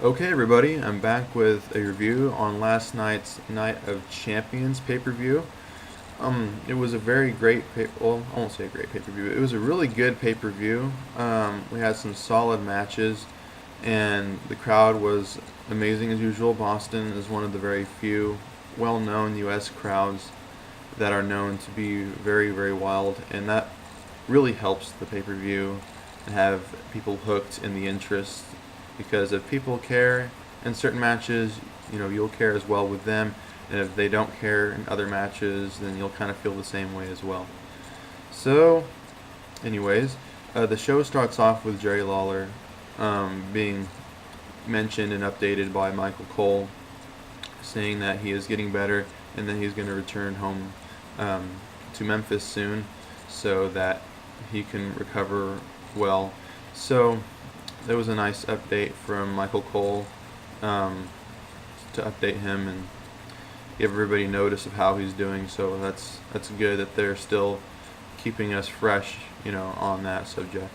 Okay, everybody, I'm back with a review on last night's Night of Champions pay-per-view. It was a very great well, I won't say a great pay-per-view. It was a really good pay-per-view. We had some solid matches, and the crowd was amazing as usual. Boston is one of the very few well-known U.S. crowds that are known to be very, very wild, and that really helps the pay-per-view and have people hooked in the interest because if people care in certain matches, you'll care as well with them, and if they don't care in other matches, then you'll kind of feel the same way as well. So, anyways, the show starts off with Jerry Lawler being mentioned and updated by Michael Cole, saying that he is getting better and that he's going to return home to Memphis soon so that he can recover well. So there was a nice update from Michael Cole to update him and give everybody notice of how he's doing. So that's good that they're still keeping us fresh, on that subject.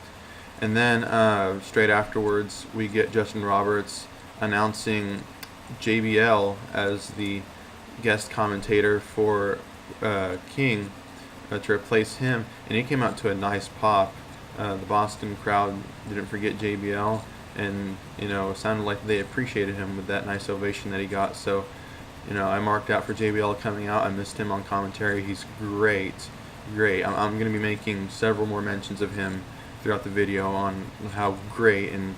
And then straight afterwards, we get Justin Roberts announcing JBL as the guest commentator for King to replace him, and he came out to a nice pop. The Boston crowd didn't forget JBL, and it sounded like they appreciated him with that nice ovation that he got. So, I marked out for JBL coming out. I missed him on commentary. He's great, great. I'm going to be making several more mentions of him throughout the video on how great and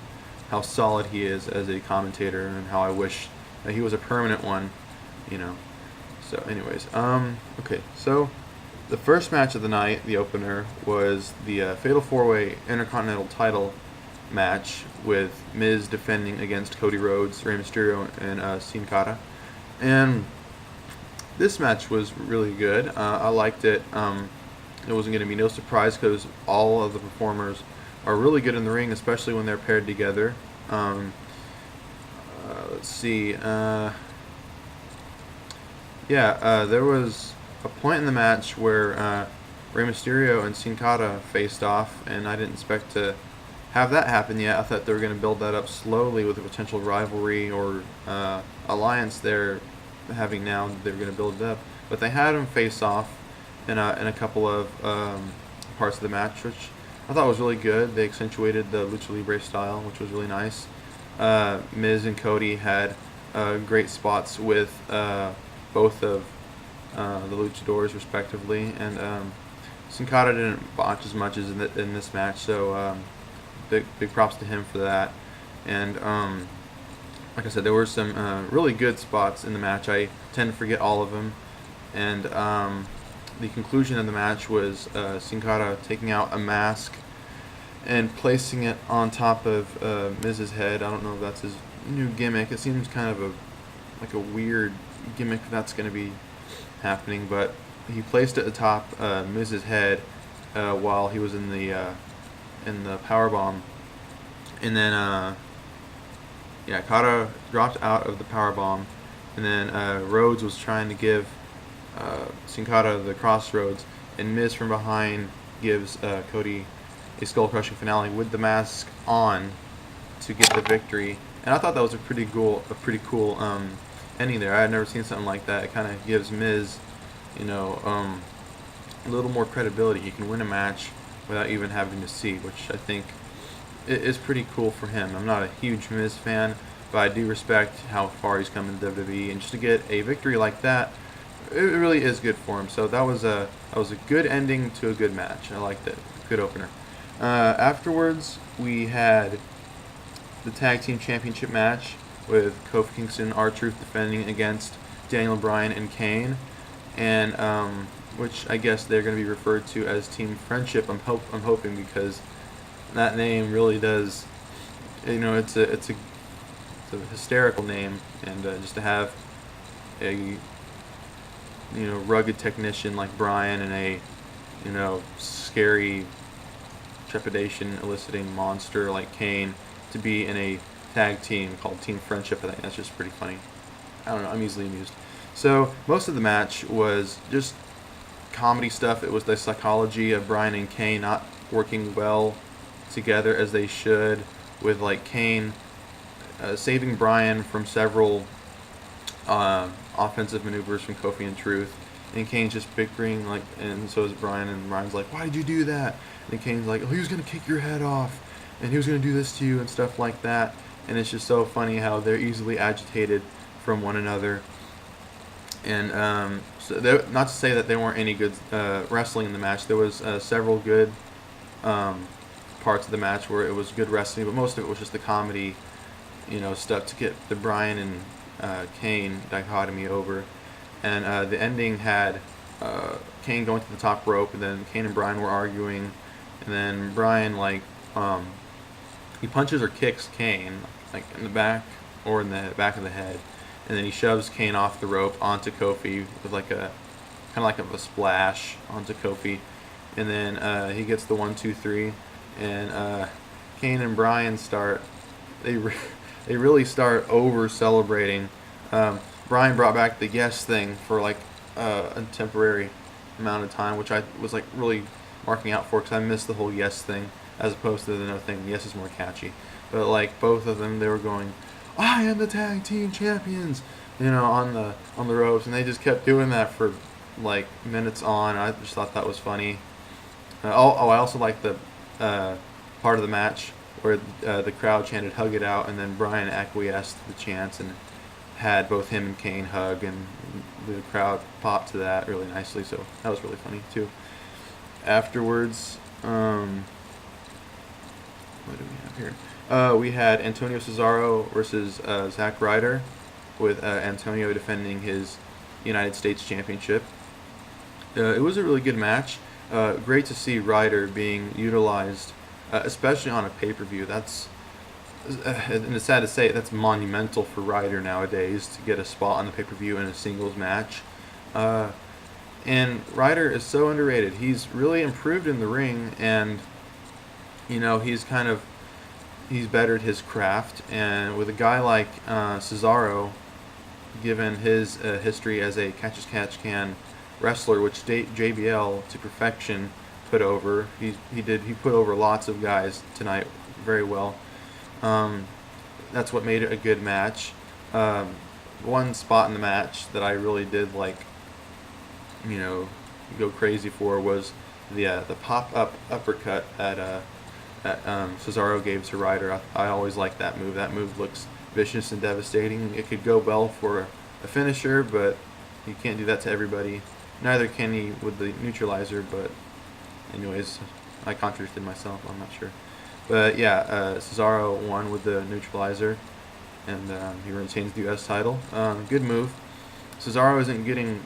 how solid he is as a commentator, and how I wish that he was a permanent one. So, anyways, okay, so the first match of the night, the opener, was the Fatal 4-Way Intercontinental title match with Miz defending against Cody Rhodes, Rey Mysterio, and Sin Cara. And this match was really good. I liked it. It wasn't going to be no surprise because all of the performers are really good in the ring, especially when they're paired together. Let's see. There was a point in the match where Rey Mysterio and Sin Cara faced off, and I didn't expect to have that happen yet. I thought they were going to build that up slowly with a potential rivalry or alliance they're having now. They were going to build it up, but they had them face off in a couple of parts of the match, which I thought was really good. They accentuated the Lucha Libre style, which was really nice. Miz and Cody had great spots with both of the luchadors respectively, and Sin Cara didn't botch as much as in this match, so big props to him for that. And like I said, there were some really good spots in the match. I tend to forget all of them, and the conclusion of the match was Sin Cara taking out a mask and placing it on top of Miz's head. I don't know if that's his new gimmick. It seems kind of like a weird gimmick that's going to be happening, but he placed it atop Miz's head while he was in the power bomb, and then Cara dropped out of the power bomb, and then Rhodes was trying to give Sin Cara the crossroads, and Miz from behind gives Cody a skull crushing finale with the mask on to get the victory. And I thought that was a pretty cool ending there. I had never seen something like that. It kind of gives Miz, a little more credibility. He can win a match without even having to see, which I think is pretty cool for him. I'm not a huge Miz fan, but I do respect how far he's come in WWE, and just to get a victory like that, it really is good for him. So that was a good ending to a good match. I liked it. Good opener. Afterwards, we had the Tag Team Championship match with Kofi Kingston, R-Truth defending against Daniel Bryan and Kane, and which I guess they're going to be referred to as Team Friendship. I'm hoping, because that name really does, it's a hysterical name, and just to have a rugged technician like Bryan and a scary, trepidation eliciting monster like Kane to be in a tag team called Team Friendship, I think that's just pretty funny. I don't know, I'm easily amused. So most of the match was just comedy stuff. It was the psychology of Bryan and Kane not working well together as they should, with like Kane saving Bryan from several offensive maneuvers from Kofi and Truth. And Kane's just bickering, like, and so is Bryan. And Bryan's like, "Why did you do that?" And Kane's like, "Oh, he was gonna kick your head off, and he was gonna do this to you and stuff like that." And it's just so funny how they're easily agitated from one another. And not to say that there weren't any good wrestling in the match. There was several good parts of the match where it was good wrestling, but most of it was just the comedy, stuff to get the Bryan and Kane dichotomy over. And the ending had Kane going to the top rope, and then Kane and Bryan were arguing, and then Bryan he punches or kicks Kane like in the back or in the back of the head, and then he shoves Kane off the rope onto Kofi with like a kind of like a splash onto Kofi, and then he gets the 1-2-3, and Kane and Bryan they really start over celebrating. Bryan brought back the yes thing for like a temporary amount of time, which I was like really marking out for because I missed the whole yes thing as opposed to the no thing. Yes is more catchy, but like both of them, they were going, "I am the tag team champions," on the ropes, and they just kept doing that for like minutes on. I just thought that was funny. I also liked the part of the match where the crowd chanted "Hug it out," and then Bryan acquiesced to the chants and had both him and Kane hug, and the crowd popped to that really nicely. So that was really funny too. Afterwards, what do we have here? We had Antonio Cesaro versus Zack Ryder, with Antonio defending his United States Championship. It was a really good match. Great to see Ryder being utilized, especially on a pay-per-view. And it's sad to say, that's monumental for Ryder nowadays to get a spot on the pay-per-view in a singles match. And Ryder is so underrated. He's really improved in the ring, and he's bettered his craft. And with a guy like Cesaro, given his history as a catch-as-catch-can wrestler, which JBL to perfection put over, he put over lots of guys tonight very well. That's what made it a good match. One spot in the match that I really did go crazy for was the pop-up uppercut that Cesaro gave to Ryder. I always liked that move. That move looks vicious and devastating. It could go well for a finisher, but you can't do that to everybody. Neither can he with the neutralizer, but anyways, I contradicted myself. I'm not sure. But yeah, Cesaro won with the neutralizer, and he retains the U.S. title. Good move. Cesaro isn't getting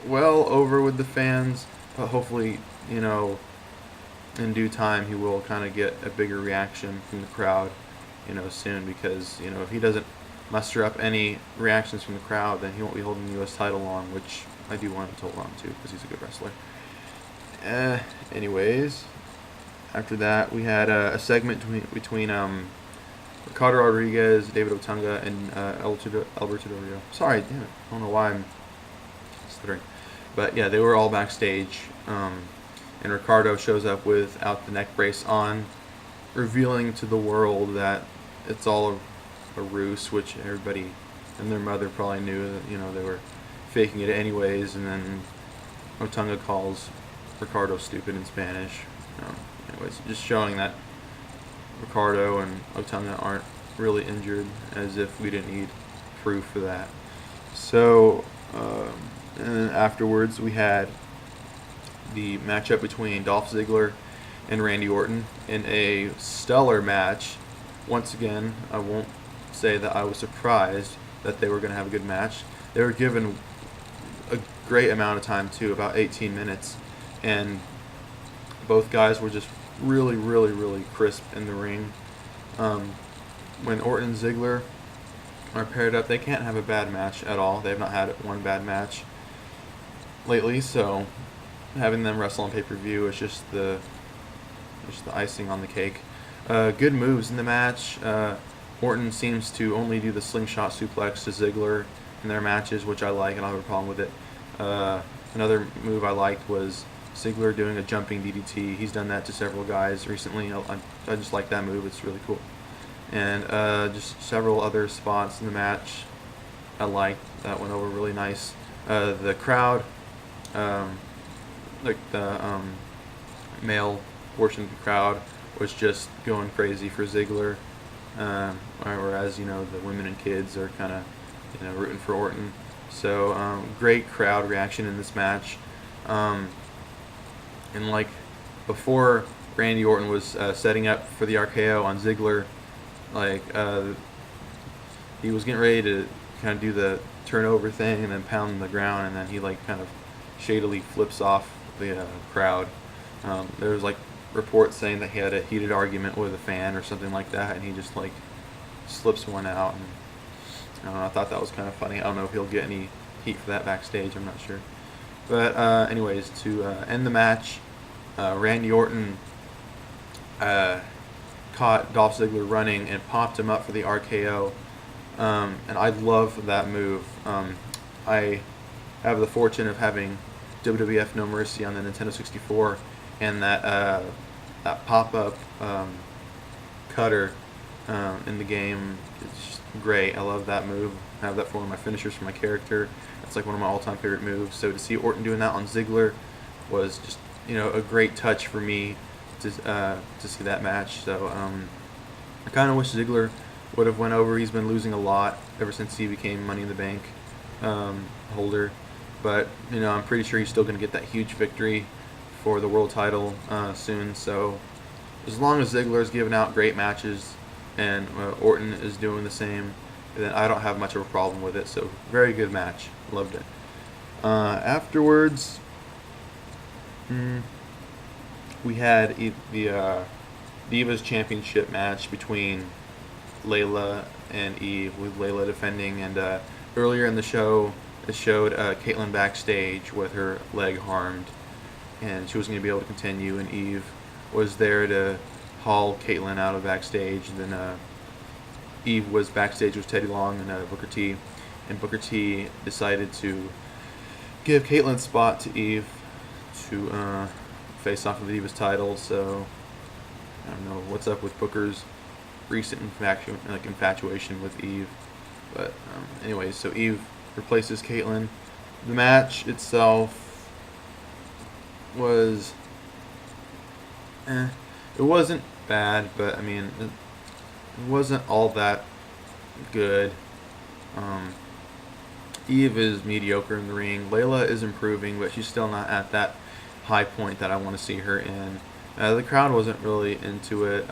well over with the fans, but hopefully, in due time he will kind of get a bigger reaction from the crowd, soon, because, if he doesn't muster up any reactions from the crowd, then he won't be holding the U.S. title long, which I do want him to hold on to because he's a good wrestler. Anyways, after that, we had a segment between Ricardo Rodriguez, David Otunga, and Alberto Del Rio. Sorry, damn it. I don't know why I'm stuttering. But yeah, they were all backstage. And Ricardo shows up without the neck brace on, revealing to the world that it's all a ruse, which everybody and their mother probably knew that, they were faking it anyways. And then Otunga calls Ricardo stupid in Spanish. Anyways, just showing that Ricardo and Otunga aren't really injured, as if we didn't need proof for that. So, and then afterwards we had the matchup between Dolph Ziggler and Randy Orton in a stellar match. Once again, I won't say that I was surprised that they were going to have a good match. They were given a great amount of time too, about 18 minutes, and both guys were just really, really, really crisp in the ring. When Orton and Ziggler are paired up, they can't have a bad match at all. They have not had one bad match lately, so having them wrestle on pay-per-view is just the icing on the cake. Good moves in the match. Orton seems to only do the slingshot suplex to Ziggler in their matches, which I like, and I don't have a problem with it. Another move I liked was Ziggler doing a jumping DDT. He's done that to several guys recently. I just like that move. It's really cool. and just several other spots in the match I liked that went over really nice. The crowd, um, like the male portion of the crowd, was just going crazy for Ziggler, whereas the women and kids are kind of rooting for Orton. So great crowd reaction in this match, um, and like before Randy Orton was setting up for the RKO on Ziggler, like he was getting ready to kind of do the turnover thing and then pound the ground, and then he like kind of shadily flips off the crowd. There was like reports saying that he had a heated argument with a fan or something like that, and he just like slips one out. And I don't know, I thought that was kind of funny. I don't know if he'll get any heat for that backstage. I'm not sure. But anyways, to end the match, Randy Orton caught Dolph Ziggler running and popped him up for the RKO. And I love that move. I have the fortune of having WWF No Mercy on the Nintendo 64, and that pop-up cutter in the game is just great. I love that move. I have that for one of my finishers for my character. It's like one of my all-time favorite moves. So to see Orton doing that on Ziggler was just a great touch for me to see that match. So I kind of wish Ziggler would have went over. He's been losing a lot ever since he became Money in the Bank holder, but I'm pretty sure he's still going to get that huge victory for the world title soon. So as long as Ziggler is giving out great matches and Orton is doing the same, then I don't have much of a problem with it. So very good match, loved it. Afterwards, we had the Divas Championship match between Layla and Eve, with Layla defending, and earlier in the show it showed Caitlyn backstage with her leg harmed, and she wasn't going to be able to continue, and Eve was there to haul Caitlyn out of backstage. And then Eve was backstage with Teddy Long and Booker T, and Booker T decided to give Caitlyn's spot to Eve to face off of the Divas title. So I don't know what's up with Booker's recent infatuation with Eve, but anyways, so Eve replaces Caitlyn. The match itself was it wasn't bad, but I mean it wasn't all that good. Eve is mediocre in the ring. Layla is improving, but she's still not at that high point that I want to see her in. The crowd wasn't really into it.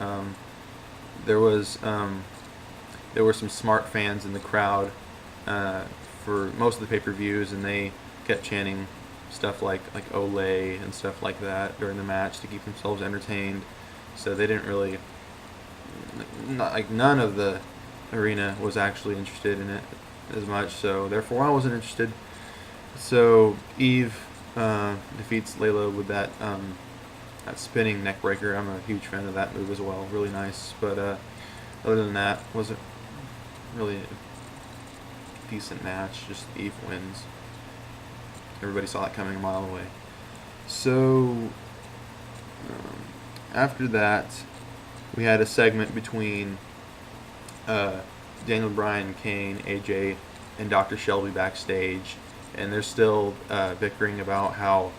There were some smart fans in the crowd for most of the pay-per-views, and they kept chanting stuff like Olay and stuff like that during the match to keep themselves entertained. So they didn't really, none of the arena was actually interested in it as much. So therefore, I wasn't interested. So Eve defeats Layla with that spinning neck breaker. I'm a huge fan of that move as well. Really nice. But other than that, wasn't really a decent match. Just Eve wins. Everybody saw that coming a mile away. So after that, we had a segment between Daniel Bryan, Kane, AJ, and Dr. Shelby backstage, and they're still bickering about how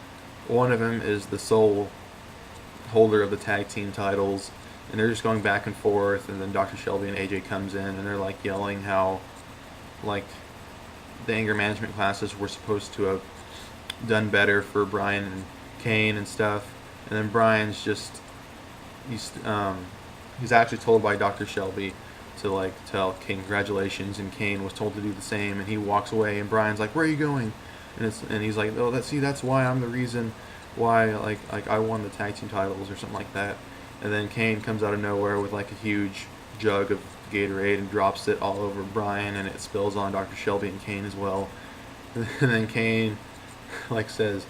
one of them is the sole holder of the tag team titles, and they're just going back and forth. And then Dr. Shelby and AJ comes in, and they're like yelling how like the anger management classes were supposed to have done better for Bryan and Kane and stuff. And then Bryan's just he's actually told by Dr. Shelby to like tell Kane congratulations, and Kane was told to do the same, and he walks away, and Bryan's like, where are you going? And he's like, oh, that's why I'm the reason why like I won the tag team titles or something like that. And then Kane comes out of nowhere with like a huge jug of Gatorade and drops it all over Bryan, and it spills on Dr. Shelby and Kane as well. And then Kane like says,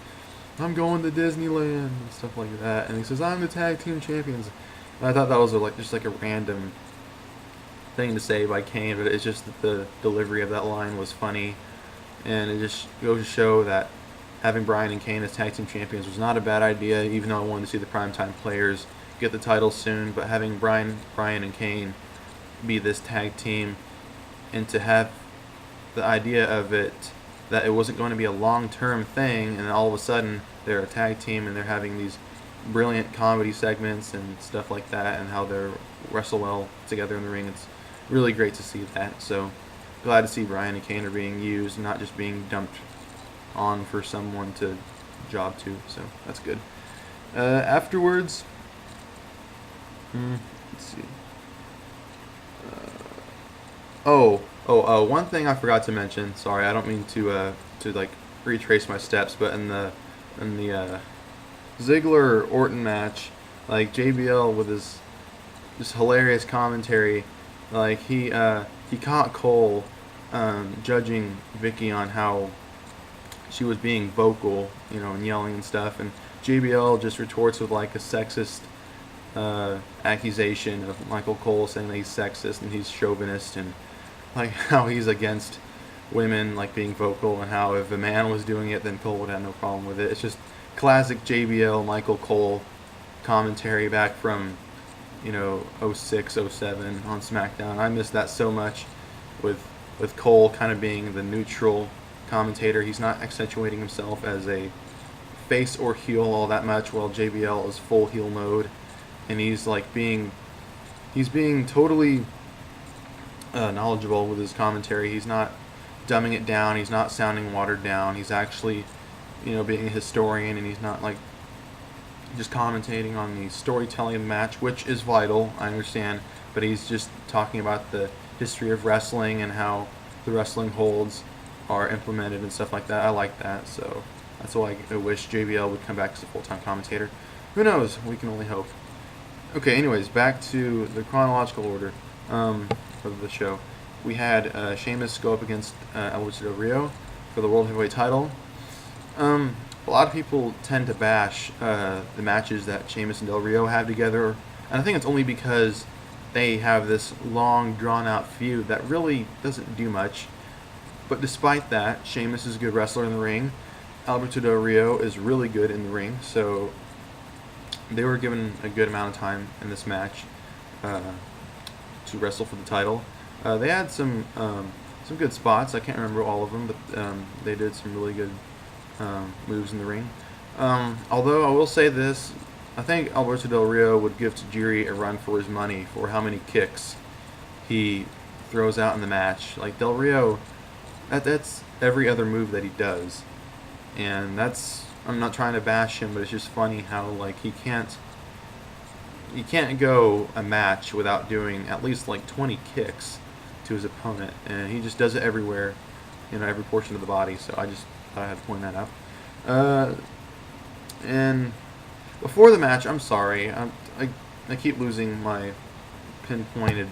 I'm going to Disneyland and stuff like that, and he says, I'm the tag team champions. And I thought that was just a random thing to say by Kane, but it's just that the delivery of that line was funny, and it just goes to show that having Bryan and Kane as tag team champions was not a bad idea, even though I wanted to see the primetime players get the titles soon. But having Bryan and Kane be this tag team, and to have the idea of it that it wasn't going to be a long-term thing, and all of a sudden they're a tag team and they're having these brilliant comedy segments and stuff like that, and how they're wrestle well together in the ring. It's really great to see that. So glad to see Bryan and Kane are being used, not just being dumped on for someone to job to. So that's good. Afterwards, let's see. One thing I forgot to mention. Sorry, I don't mean to like retrace my steps, but in the Ziggler Orton match, like JBL with his just hilarious commentary, like he caught Cole judging Vicky on how she was being vocal, and yelling and stuff, and JBL just retorts with like a sexist accusation of Michael Cole, saying that he's sexist and he's chauvinist, and like how he's against women like being vocal, and how if a man was doing it, then Cole would have no problem with it. It's just classic JBL Michael Cole commentary back from 06, 07 on SmackDown. I miss that so much, with Cole kind of being the neutral commentator. He's not accentuating himself as a face or heel all that much, while JBL is full heel mode, and he's being totally knowledgeable with his commentary. He's not dumbing it down. He's not sounding watered down. He's actually, being a historian, and he's not like just commentating on the storytelling of the match, which is vital, I understand, but he's just talking about the history of wrestling and how the wrestling holds are implemented and stuff like that. I like that, so that's why I wish JBL would come back as a full-time commentator. Who knows? We can only hope. Okay, anyways, back to the chronological order of the show. We had Sheamus go up against Alberto Del Rio for the World Heavyweight title. A lot of people tend to bash the matches that Sheamus and Del Rio have together, and I think it's only because they have this long, drawn-out feud that really doesn't do much. But despite that, Sheamus is a good wrestler in the ring. Alberto Del Rio is really good in the ring, so they were given a good amount of time in this match to wrestle for the title. They had some good spots. I can't remember all of them, but they did some really good moves in the ring. Although I will say this, I think Alberto Del Rio would give Tajiri a run for his money for how many kicks he throws out in the match. Like Del Rio, that's every other move that he does, and I'm not trying to bash him, but it's just funny how he can't go a match without doing at least 20 kicks to his opponent, and he just does it everywhere, every portion of the body. So I just thought I had to point that out. And before the match, I'm sorry, I keep losing my pinpointed,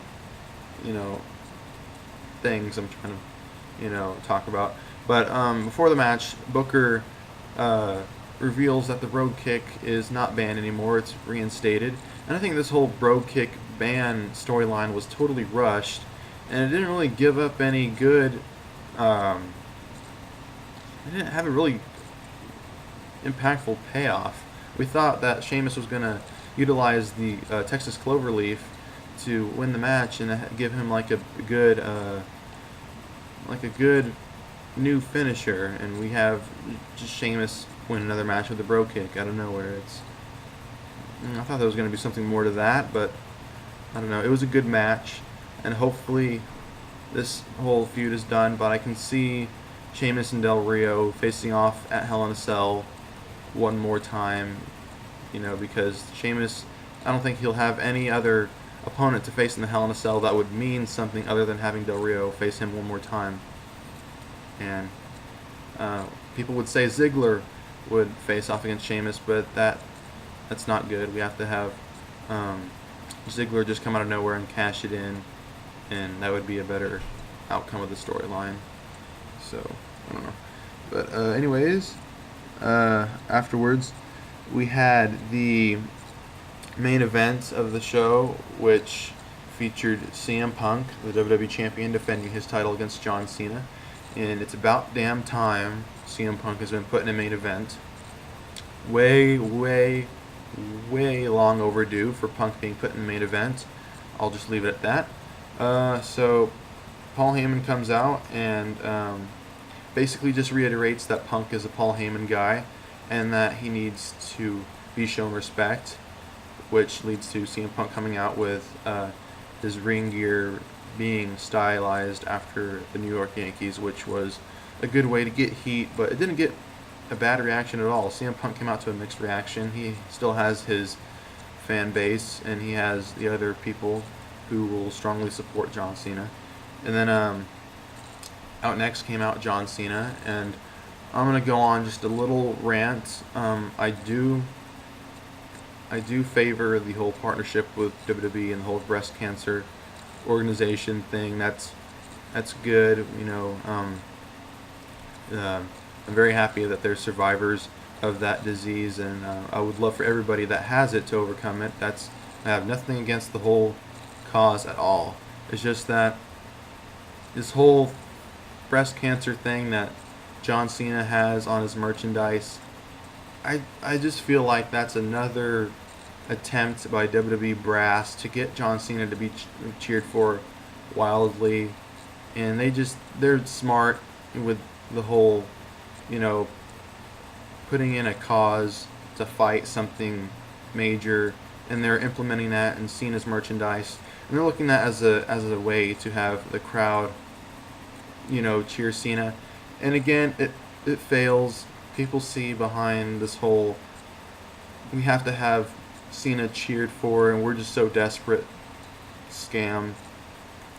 things I'm trying to, talk about. But before the match, Booker reveals that the Brogue Kick is not banned anymore. It's reinstated. And I think this whole Brogue Kick ban storyline was totally rushed, and it didn't really give up any good. It didn't have a really impactful payoff. We thought that Sheamus was going to utilize the Texas Cloverleaf to win the match and give him a good new finisher, and we have just Sheamus win another match with the Brogue Kick out of nowhere. I thought there was going to be something more to that, but I don't know. It was a good match, and hopefully this whole feud is done, but I can see Sheamus and Del Rio facing off at Hell in a Cell one more time, because Sheamus, I don't think he'll have any other opponent to face in the Hell in a Cell that would mean something other than having Del Rio face him one more time. And people would say Ziggler would face off against Sheamus, but that's not good. We have to have Ziggler just come out of nowhere and cash it in, and that would be a better outcome of the storyline. So, I don't know. But anyways, afterwards, we had the main event of the show, which featured CM Punk, the WWE Champion, defending his title against John Cena. And it's about damn time CM Punk has been put in a main event. Way long overdue for Punk being put in the main event. I'll just leave it at that. So Paul Heyman comes out and basically just reiterates that Punk is a Paul Heyman guy and that he needs to be shown respect, which leads to CM Punk coming out with his ring gear being stylized after the New York Yankees, which was a good way to get heat, but it didn't get a bad reaction at all. CM Punk came out to a mixed reaction. He still has his fan base, and he has the other people who will strongly support John Cena. And then out next came out John Cena, and I'm gonna go on just a little rant. I do favor the whole partnership with WWE and the whole breast cancer organization thing. That's good. I'm very happy that there's survivors of that disease, and I would love for everybody that has it to overcome it. I have nothing against the whole cause at all. It's just that this whole breast cancer thing that John Cena has on his merchandise, I just feel like that's another attempt by WWE brass to get John Cena to be cheered for wildly, and they're smart with the whole, you know, putting in a cause to fight something major, and they're implementing that in Cena's merchandise, and they're looking at as a way to have the crowd, cheer Cena. And again, it fails. People see behind this whole, we have to have Cena cheered for, and we're just so desperate scam.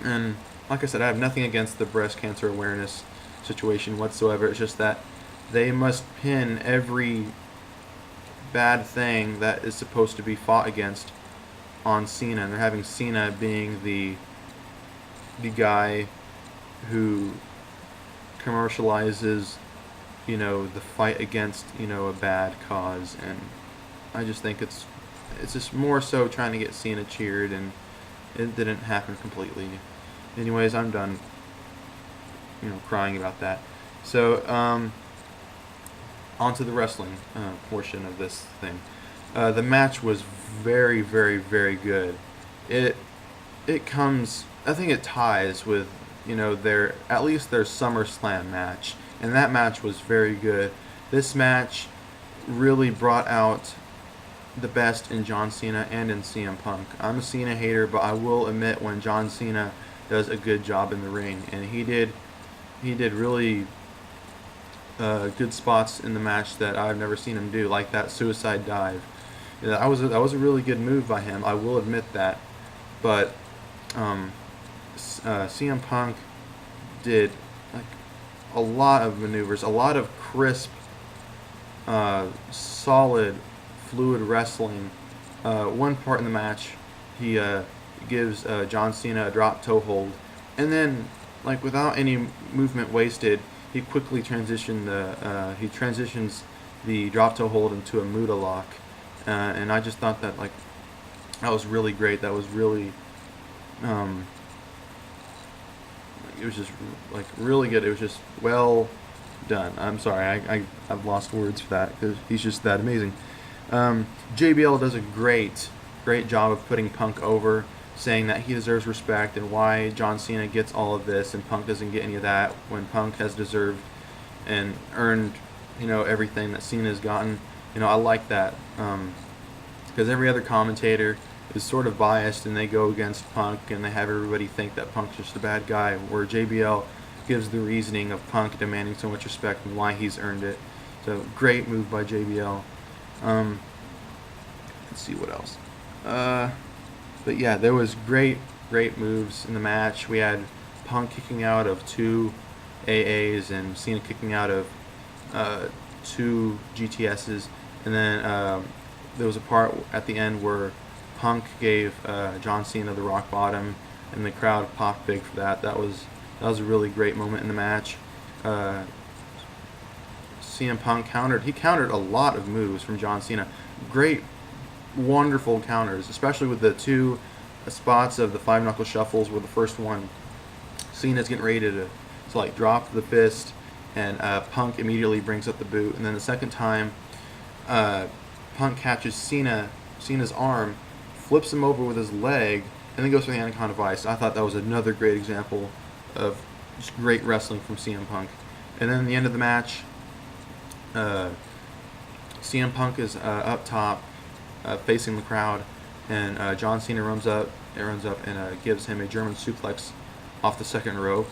And like I said, I have nothing against the breast cancer awareness situation whatsoever. It's just that they must pin every bad thing that is supposed to be fought against on Cena, and they're having Cena being the guy who commercializes, the fight against, a bad cause. And I just think it's just more so trying to get Cena cheered, and it didn't happen completely. Anyways, I'm done, crying about that. So, on to the wrestling portion of this thing. The match was very, very, very good. It comes, I think it ties with, at least their SummerSlam match, and that match was very good. This match really brought out the best in John Cena and in CM Punk. I'm a Cena hater, but I will admit when John Cena does a good job in the ring, and he did really good spots in the match that I've never seen him do, like that suicide dive. Yeah, that was a really good move by him. I will admit that, but CM Punk did like a lot of maneuvers, a lot of crisp, solid, fluid wrestling. One part in the match, he gives John Cena a drop toe hold, and then without any movement wasted, he quickly transitions the drop toe hold into a Muda lock, and I just thought that that was really great. That was really it was just really good. It was just well done. I'm sorry, I've lost words for that because he's just that amazing. JBL does a great job of putting Punk over, saying that he deserves respect and why John Cena gets all of this and Punk doesn't get any of that, when Punk has deserved and earned, everything that Cena's gotten. I like that, because every other commentator is sort of biased and they go against Punk and they have everybody think that Punk's just a bad guy, where JBL gives the reasoning of Punk demanding so much respect and why he's earned it. So great move by JBL. Let's see what else. But yeah, there was great moves in the match. We had Punk kicking out of 2 AAs and Cena kicking out of 2 GTSs. And then there was a part at the end where Punk gave John Cena the rock bottom, and the crowd popped big for that. That was a really great moment in the match. CM Punk countered a lot of moves from John Cena. Great, wonderful counters, especially with the 2 spots of the 5-knuckle shuffles, where the first one, Cena's getting ready to drop the fist, and Punk immediately brings up the boot. And then the second time, Punk catches Cena's arm, flips him over with his leg, and then goes for the Anaconda Vice. I thought that was another great example of just great wrestling from CM Punk. And then the end of the match, CM Punk is up top, facing the crowd, and John Cena runs up and gives him a German suplex off the second rope.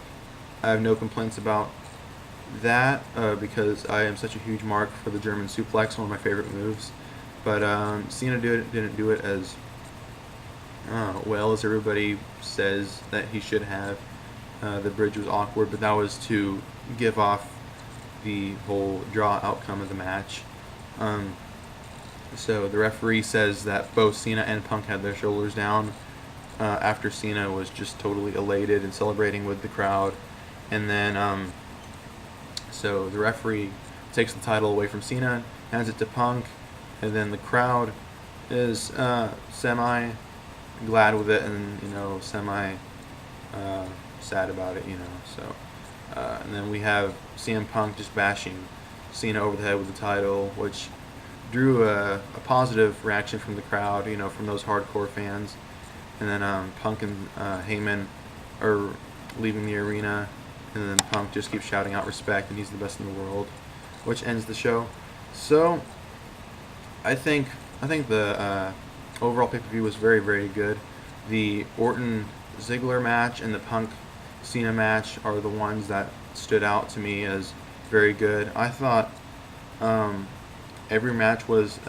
I have no complaints about that because I am such a huge mark for the German suplex, one of my favorite moves. But Cena didn't do it as well as everybody says that he should have. The bridge was awkward, but that was to give off the whole draw outcome of the match. So the referee says that both Cena and Punk had their shoulders down after Cena was just totally elated and celebrating with the crowd. And then, so the referee takes the title away from Cena, hands it to Punk, and then the crowd is semi glad with it, and semi sad about it, So, and then we have CM Punk just bashing Cena over the head with the title, which drew a positive reaction from the crowd, from those hardcore fans. And then Punk and Heyman are leaving the arena, and then Punk just keeps shouting out respect, and he's the best in the world, which ends the show. So I think the overall pay-per-view was very, very good. The Orton-Ziggler match and the Punk-Cena match are the ones that stood out to me as very good. I thought every match was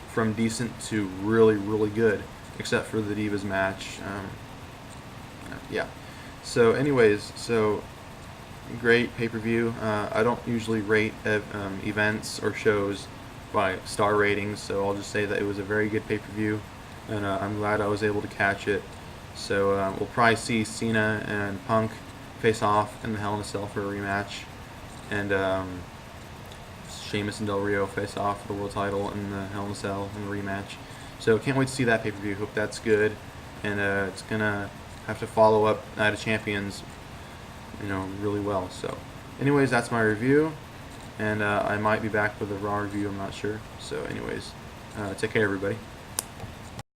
from decent to really, really good, except for the Divas match. Yeah. So anyways, great pay-per-view. I don't usually rate events or shows by star ratings, so I'll just say that it was a very good pay-per-view, and I'm glad I was able to catch it. So we'll probably see Cena and Punk face off in the Hell in a Cell for a rematch, and Sheamus and Del Rio face off for the world title in the Hell in a Cell in the rematch. So can't wait to see that pay-per-view. Hope that's good, and it's gonna have to follow up Night of Champions, really well. So, anyways, that's my review, and I might be back with a Raw review. I'm not sure. So, anyways, take care, everybody.